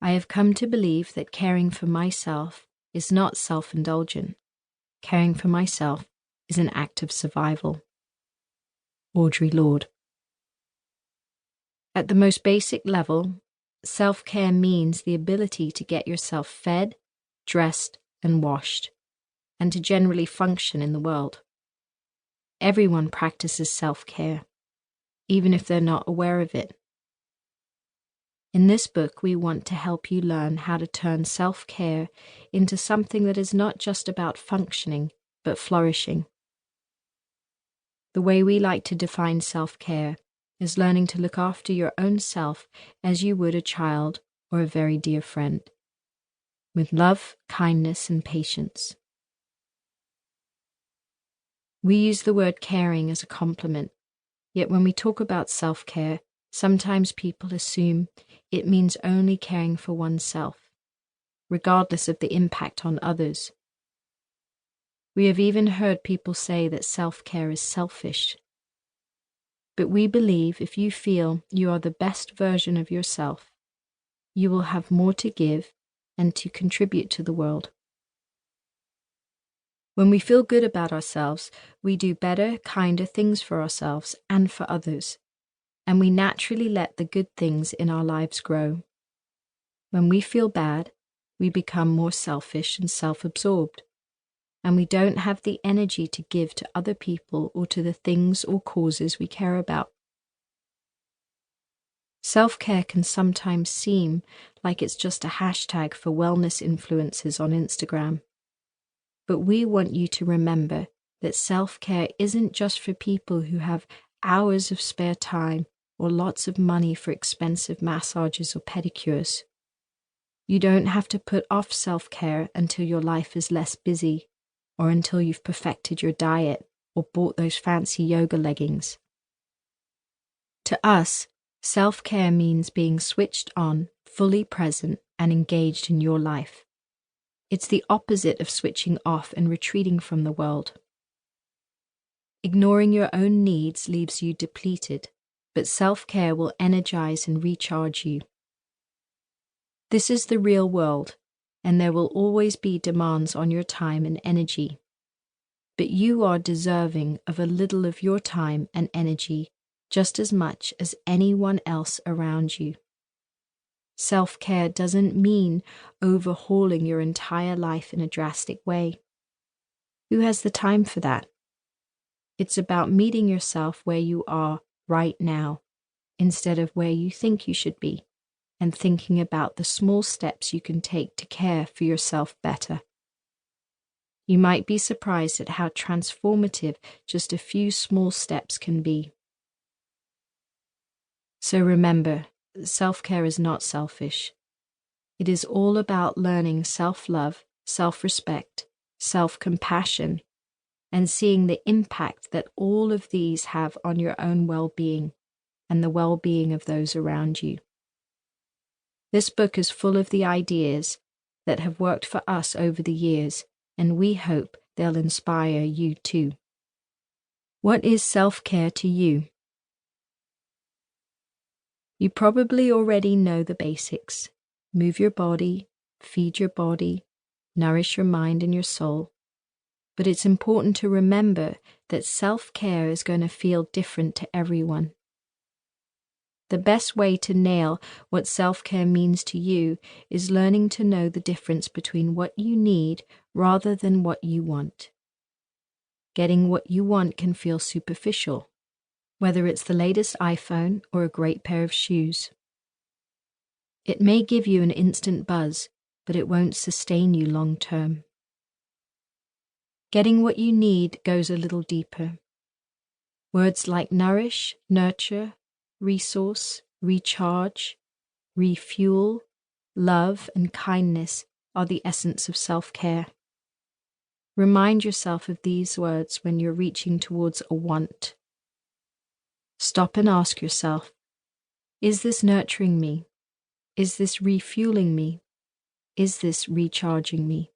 I have come to believe that caring for myself is not self-indulgent. Caring for myself is an act of survival. Audre Lorde. At the most basic level, self-care means the ability to get yourself fed, dressed, and washed, and to generally function in the world. Everyone practices self-care, even if they're not aware of it. In this book, we want to help you learn how to turn self-care into something that is not just about functioning, but flourishing. The way we like to define self-care is learning to look after your own self as you would a child or a very dear friend, with love, kindness, and patience. We use the word caring as a compliment, yet when we talk about self-care, sometimes people assume it means only caring for oneself, regardless of the impact on others. We have even heard people say that self-care is selfish. But we believe if you feel you are the best version of yourself, you will have more to give and to contribute to the world. When we feel good about ourselves, we do better, kinder things for ourselves and for others, and we naturally let the good things in our lives grow. When we feel bad, we become more selfish and self-absorbed, and we don't have the energy to give to other people or to the things or causes we care about. Self-care can sometimes seem like it's just a hashtag for wellness influencers on Instagram. But we want you to remember that self-care isn't just for people who have hours of spare time or lots of money for expensive massages or pedicures. You don't have to put off self-care until your life is less busy or until you've perfected your diet or bought those fancy yoga leggings. To us, self-care means being switched on, fully present, and engaged in your life. It's the opposite of switching off and retreating from the world. Ignoring your own needs leaves you depleted, but self-care will energize and recharge you. This is the real world, and there will always be demands on your time and energy. But you are deserving of a little of your time and energy just as much as anyone else around you. Self-care doesn't mean overhauling your entire life in a drastic way. Who has the time for that? It's about meeting yourself where you are right now, instead of where you think you should be, and thinking about the small steps you can take to care for yourself better. You might be surprised at how transformative just a few small steps can be. So remember, self-care is not selfish. It is all about learning self-love, self-respect, self-compassion, and seeing the impact that all of these have on your own well-being and the well-being of those around you. This book is full of the ideas that have worked for us over the years, and we hope they'll inspire you too. What is self-care to you? You probably already know the basics. Move your body, feed your body, nourish your mind and your soul. But it's important to remember that self-care is going to feel different to everyone. The best way to nail what self-care means to you is learning to know the difference between what you need rather than what you want. Getting what you want can feel superficial, whether it's the latest iPhone or a great pair of shoes. It may give you an instant buzz, but it won't sustain you long term. Getting what you need goes a little deeper. Words like nourish, nurture, resource, recharge, refuel, love, and kindness are the essence of self-care. Remind yourself of these words when you're reaching towards a want. Stop and ask yourself, is this nurturing me? Is this refueling me? Is this recharging me?